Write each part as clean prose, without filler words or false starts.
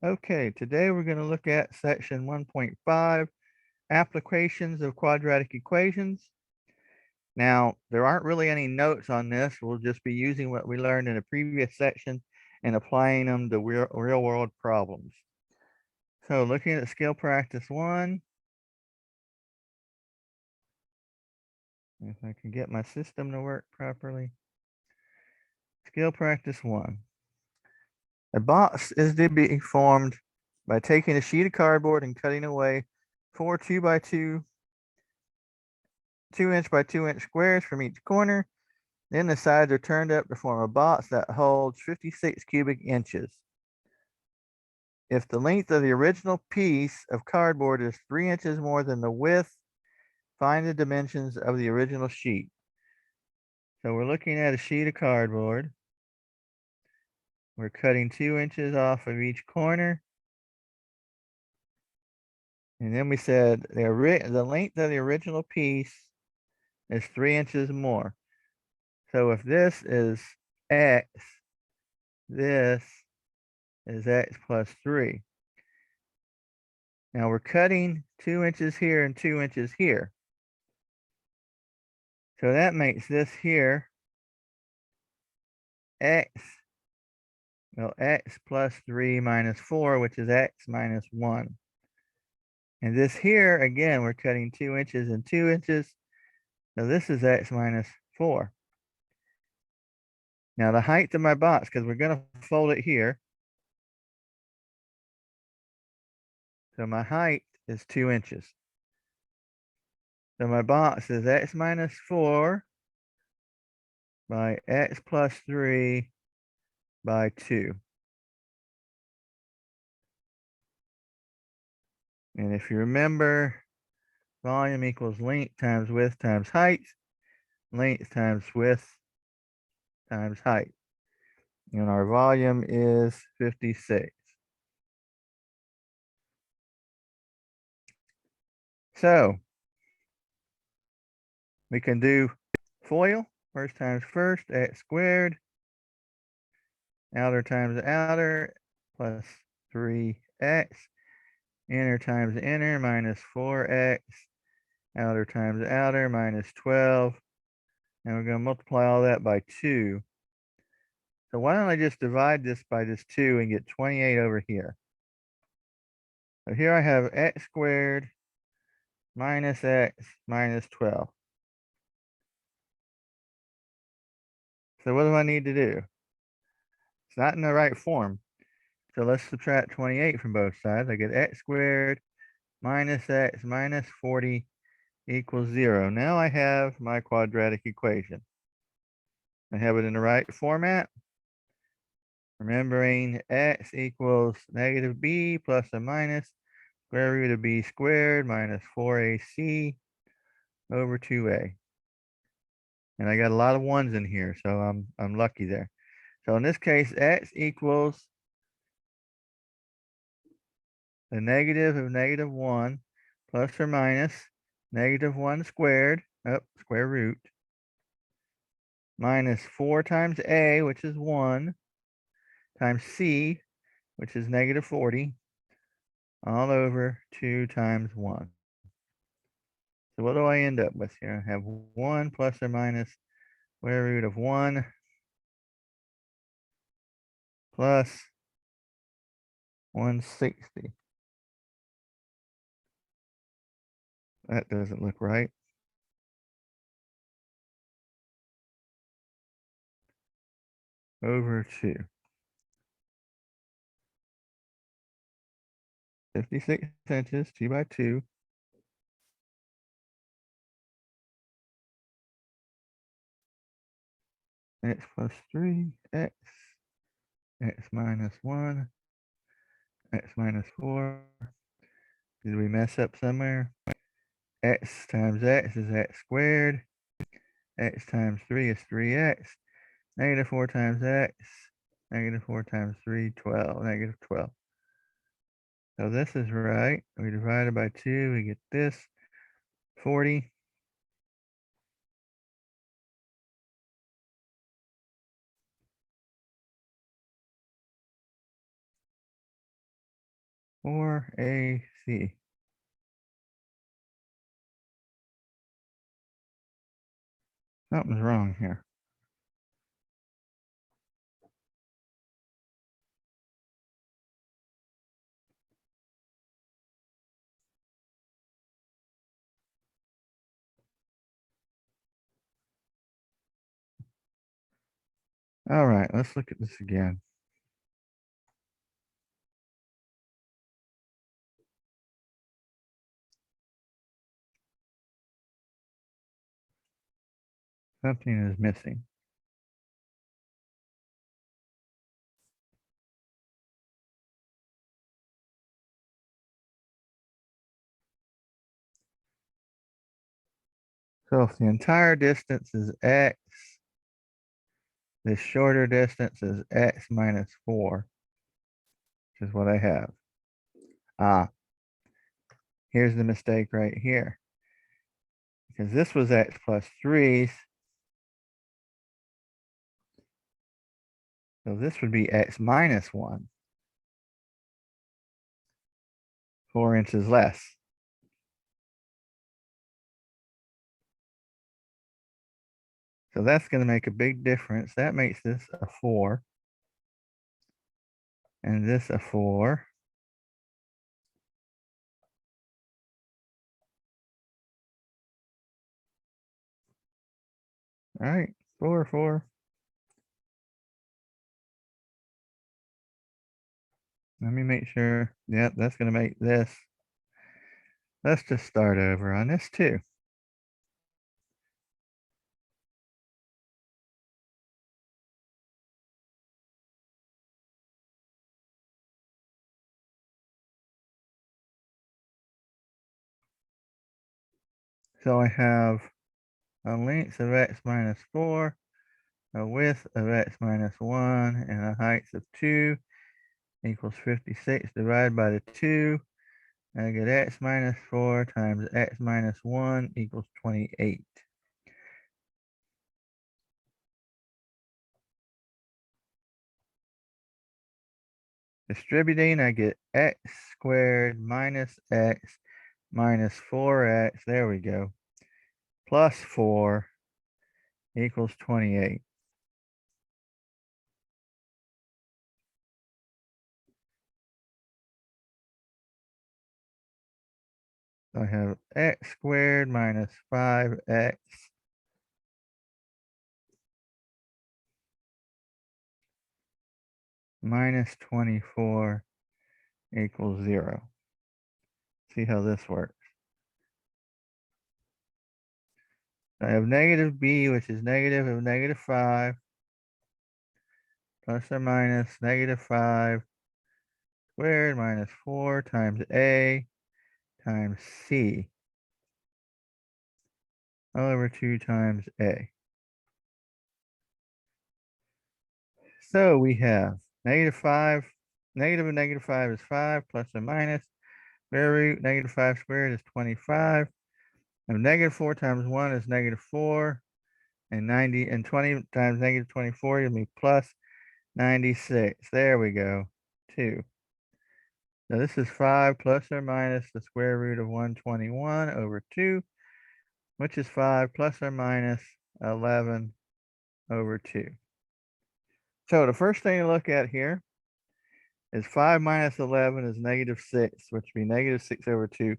Okay, today we're going to look at section 1.5, applications of quadratic equations. Now, there aren't really any notes on this. We'll just be using what we learned in a previous section and applying them to real world problems. So looking at skill practice 1, if I can get my system to work properly. Skill practice 1. A box is to be formed by taking a sheet of cardboard and cutting away 4 2 by 2 2-inch by 2-inch squares from each corner. Then the sides are turned up to form a box that holds 56 cubic inches. If the length of the original piece of cardboard is 3 inches more than the width, find the dimensions of the original sheet. So we're looking at a sheet of cardboard. We're cutting 2 inches off of each corner. And then we said the length of the original piece is 3 inches more. So if this is x, this is x plus 3. Now we're cutting 2 inches here and 2 inches here. So that makes this here x, well, x plus 3 minus 4, which is x minus 1. And this here, again, we're cutting 2 inches and 2 inches. So this is x minus 4. Now the height of my box, because we're going to fold it here. So my height is 2 inches. So my box is x minus 4 by x plus 3 by 2. And if you remember, volume equals length times width times height. Length times width times height. And our volume is 56. So we can do FOIL, first times first, x squared, outer times outer, plus 3x, inner times inner, minus 4x, outer times outer, minus 12, and we're going to multiply all that by 2. So why don't I just divide this by this 2 and get 28 over here? So here I have x squared minus x minus 12. So what do I need to do? It's not in the right form. So let's subtract 28 from both sides. I get x squared minus x minus 40 equals 0. Now I have my quadratic equation. I have it in the right format. Remembering x equals negative b plus or minus square root of b squared minus 4ac over 2a. And I got a lot of ones in here, so I'm lucky there. So in this case, x equals the negative of negative 1 plus or minus negative 1 squared, square root, minus 4 times a, which is 1, times c, which is negative 40, all over 2 times 1. So what do I end up with here? I have 1 plus or minus square root of 1 plus 160. That doesn't look right. Over 2. 56 inches, 2 by 2. X plus 3, x minus 1, x minus 4. Did we mess up somewhere? X times x is x squared. X times 3 is 3x. Negative 4 times x. Negative 4 times 3, 12. Negative 12. So this is right. We divide it by 2. We get this. 40. 4AC. Something's wrong here. All right, let's look at this again. Something is missing. So if the entire distance is x, this shorter distance is x minus 4, which is what I have. Here's the mistake right here. Because this was x plus 3, so this would be x minus 1, 4 inches less. So that's going to make a big difference. That makes this a 4, and this a 4. All right, 4, 4. Let me make sure. Yep, that's going to make this. Let's just start over on this too. So I have a length of x minus 4, a width of x minus 1, and a height of 2 equals 56 divided by the 2. I get x minus 4 times x minus 1 equals 28. Distributing, I get x squared minus x minus 4x, there we go, plus 4 equals 28. So I have x squared minus 5x minus 24 equals 0. See how this works. I have negative b, which is negative of negative 5, plus or minus negative 5 squared minus 4 times a times c all over 2 times a. So we have negative 5, negative of negative 5 is 5, plus or minus square root negative 5 squared is 25. And negative 4 times 1 is negative 4. And 90 and 20 times negative 24 will be plus 96. There we go. 2. Now this is 5 plus or minus the square root of 121 over 2, which is 5 plus or minus 11 over 2. So the first thing to look at here is 5 minus 11 is negative 6, which would be negative 6 over 2,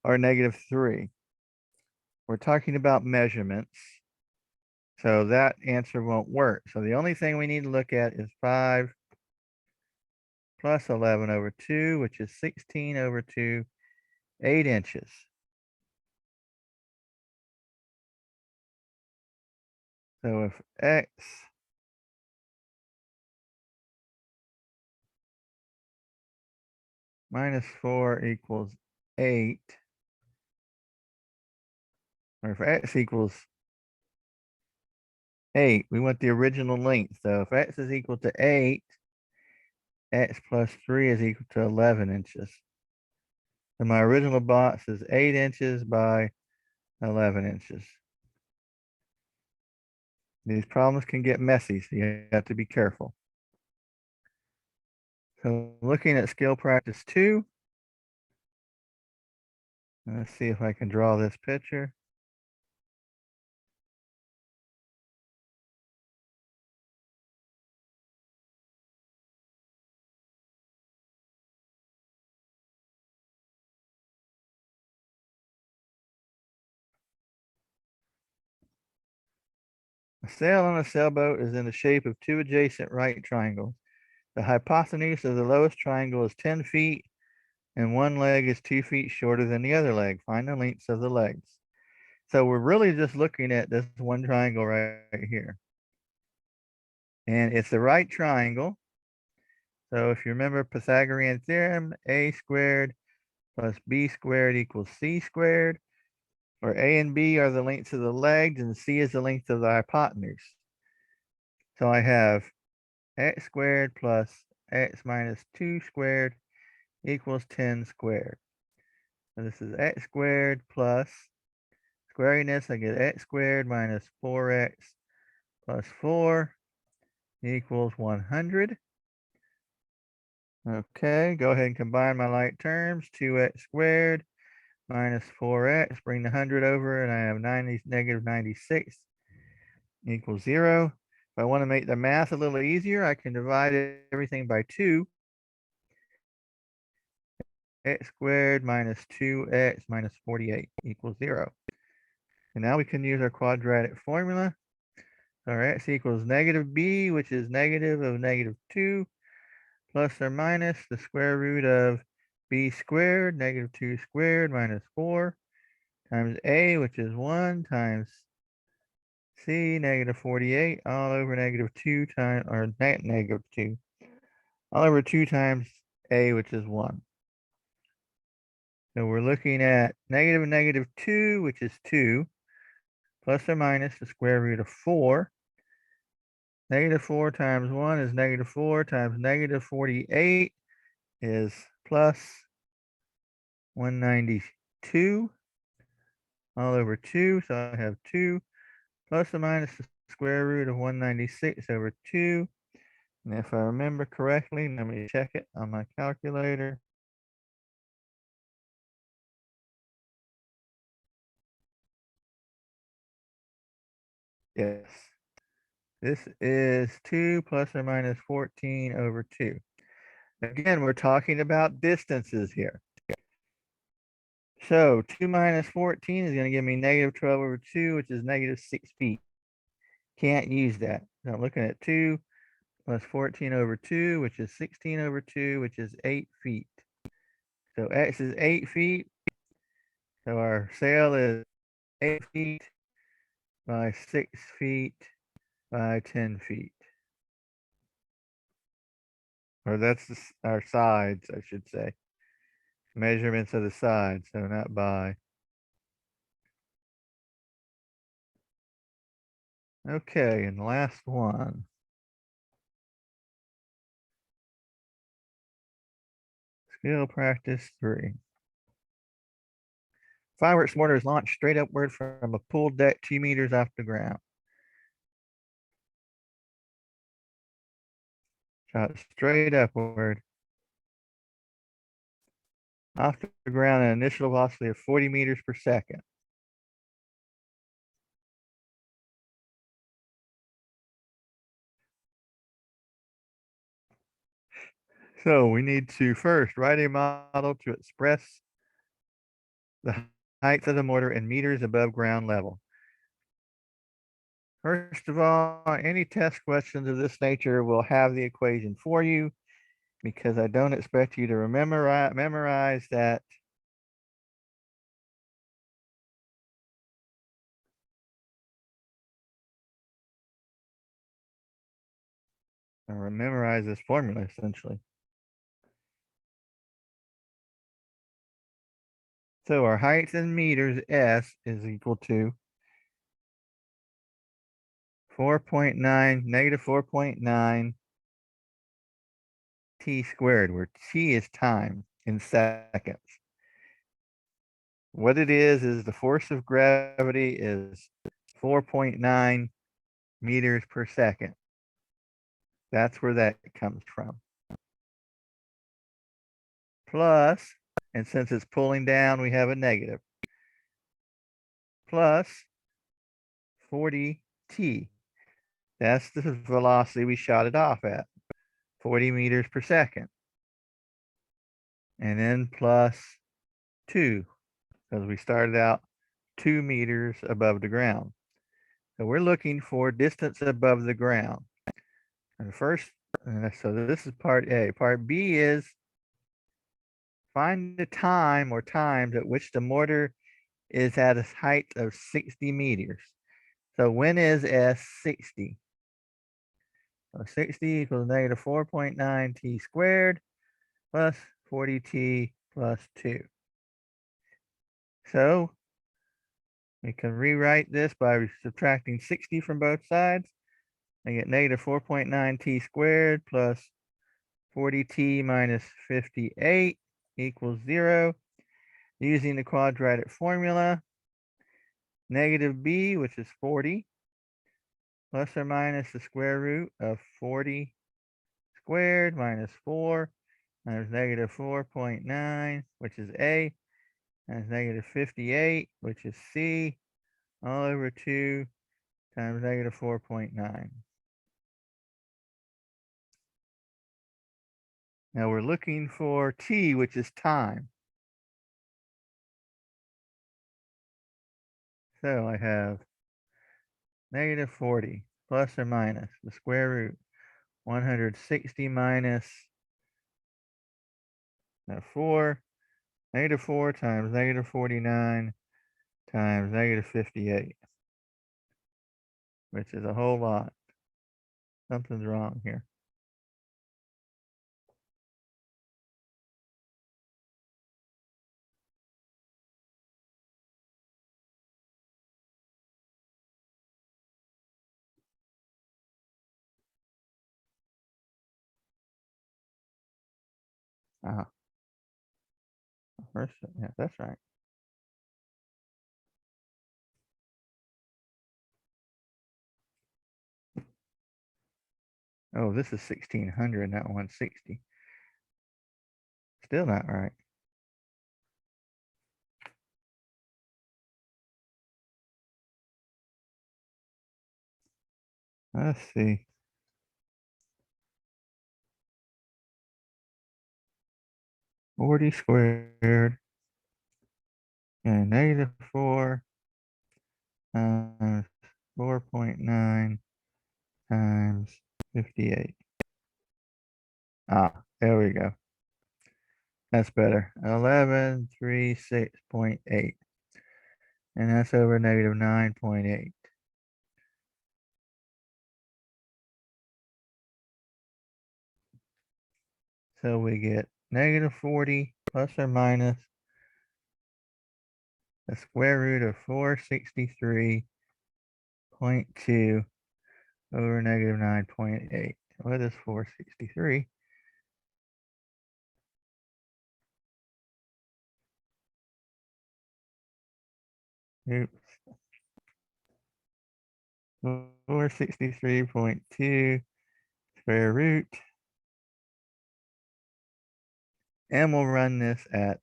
or negative 3. We're talking about measurements, so that answer won't work. So the only thing we need to look at is 5 plus 11 over 2, which is 16 over 2, 8 inches. So if x minus 4 equals 8, or if x equals 8, we want the original length. So if x is equal to 8, x plus 3 is equal to 11 inches. So my original box is 8 inches by 11 inches. These problems can get messy, so you have to be careful. So looking at skill practice 2, Let's see if I can draw this picture. A sail on a sailboat is in the shape of two adjacent right triangles. The hypotenuse of the lowest triangle is 10 feet, and one leg is 2 feet shorter than the other leg. Find the lengths of the legs. So we're really just looking at this one triangle right here. And it's the right triangle. So if you remember Pythagorean theorem, a squared plus b squared equals c squared, where a and b are the lengths of the legs and c is the length of the hypotenuse. So I have x squared plus x minus 2 squared equals 10 squared. So this is x squared plus squariness. I get x squared minus 4x plus 4 equals 100. Okay, go ahead and combine my like terms. 2x squared minus 4x. Bring the 100 over, and I have negative 96 equals 0. If I want to make the math a little easier, I can divide everything by 2. X squared minus 2x minus 48 equals 0. And now we can use our quadratic formula. So our x equals negative b, which is negative of negative 2, plus or minus the square root of b squared, negative 2 squared minus 4, times a, which is 1, times c, negative 48, all over negative 2 times, or negative 2, all over 2 times a, which is 1. So we're looking at negative 2, which is 2, plus or minus the square root of 4. Negative 4 times 1 is negative 4 times negative 48 is plus 192 all over 2. So I have 2 plus or minus the square root of 196 over 2. And if I remember correctly, let me check it on my calculator. Yes. This is 2 plus or minus 14 over 2. Again, we're talking about distances here. So 2 minus 14 is going to give me negative 12 over 2, which is negative 6 feet. Can't use that. So I'm looking at 2 plus 14 over 2, which is 16 over 2, which is 8 feet. So x is 8 feet. So our sail is 8 feet by 6 feet by 10 feet. Or that's our sides, I should say. Measurements of the sides, so not by. Okay, and the last one. Skill practice 3. Fireworks mortar is launched straight upward from a pool deck 2 meters off the ground. Shot straight upward off the ground at an initial velocity of 40 meters per second. So we need to first write a model to express the height of the mortar in meters above ground level. First of all, any test questions of this nature will have the equation for you, because I don't expect you to memorize that. Or memorize this formula, essentially. So our height in meters, S, is equal to 4.9, negative 4.9 t squared, where t is time in seconds. What it is the force of gravity is 4.9 meters per second. That's where that comes from. Plus And since it's pulling down, we have a negative. Plus 40t. That's the velocity we shot it off at, 40 meters per second. And then plus 2, because we started out 2 meters above the ground. So we're looking for distance above the ground. And first, so this is part A. Part B is find the time or times at which the mortar is at a height of 60 meters. So when is S 60? So 60 equals negative 4.9 t squared plus 40t plus 2. So we can rewrite this by subtracting 60 from both sides. I get negative 4.9 t squared plus 40t minus 58 equals 0. Using the quadratic formula, negative b, which is 40, plus or minus the square root of 40 squared minus 4 times negative 4.9, which is a, times negative 58, which is c, all over 2 times negative 4.9. Now we're looking for t, which is time. So I have negative 40 plus or minus the square root 160 minus 4, negative 4 times negative 49 times negative 58, which is a whole lot. Something's wrong here. First, yeah, that's right. Oh, this is 1600, not 160. Still not right. Let's see. Forty squared and negative 4 times 4.9 times 58. There we go. That's better. 1136.8. And that's over negative 9.8. So we get negative 40 plus or minus the square root of 463.2 over negative 9.8. What is 463? Oops. 463.2 square root. And we'll run this at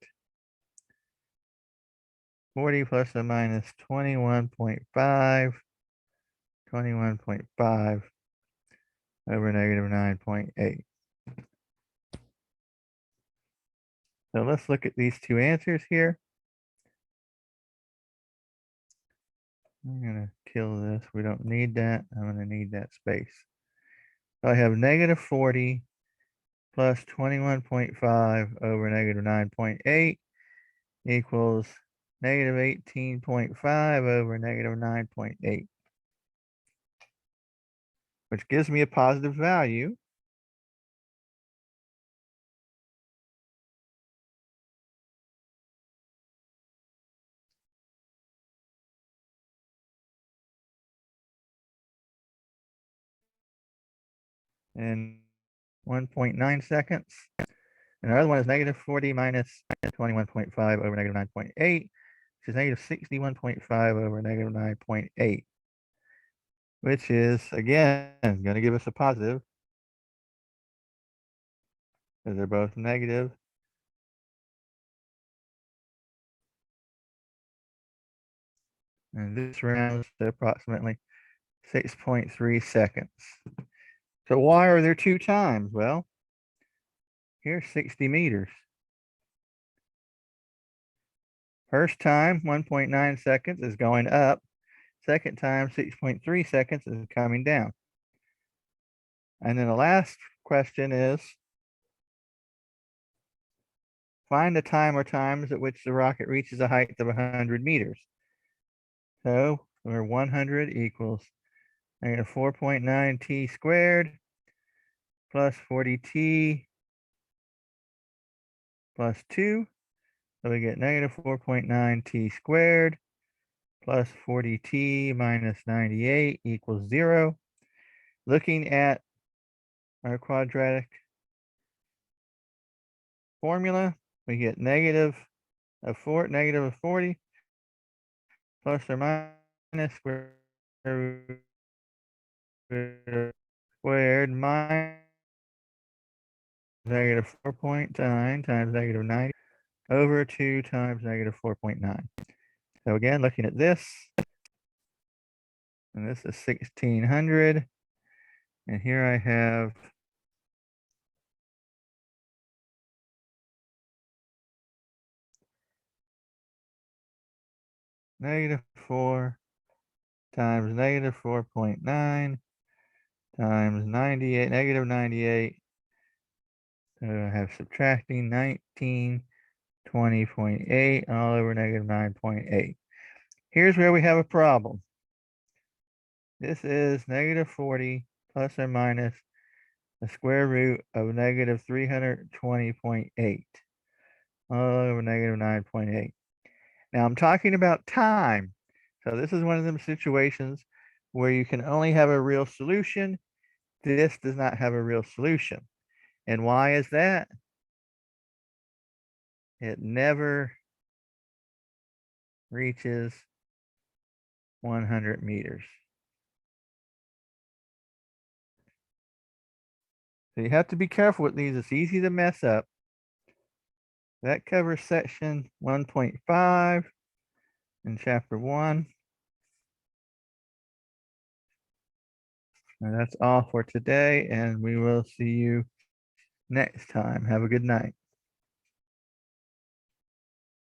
40 plus or minus 21.5 over negative 9.8. So let's look at these two answers here. I'm going to kill this. We don't need that. I'm going to need that space. So I have negative 40 plus 21.5 over negative 9.8 equals negative 18.5 over negative 9.8, which gives me a positive value. In 1.9 seconds. And the other one is negative 40 minus 21.5 over negative 9.8, which is negative 61.5 over negative 9.8, which is, again, going to give us a positive, because they're both negative. And this rounds to approximately 6.3 seconds. So why are there 2 times? Well, here's 60 meters. First time, 1.9 seconds is going up. Second time, 6.3 seconds is coming down. And then the last question is, find the time or times at which the rocket reaches a height of 100 meters. So where 100 equals negative 4.9 t squared plus 40t plus 2. So we get negative 4.9 t squared plus 40t minus 98 equals 0. Looking at our quadratic formula, we get negative of 40 plus or minus square root squared minus negative 4.9 times negative 90 over 2 times negative 4.9. So again, looking at this, and this is 1600, and here I have negative 4 times negative 4.9 times 98, negative 98. So I have subtracting 19, 20.8 all over negative 9.8. Here's where we have a problem. This is negative 40 plus or minus the square root of negative 320.8 all over negative 9.8. Now I'm talking about time. So this is one of them situations where you can only have a real solution. This does not have a real solution. And why is that? It never reaches 100 meters. So you have to be careful with these. It's easy to mess up. That covers section 1.5 in chapter 1. And that's all for today, and we will see you next time. Have a good night.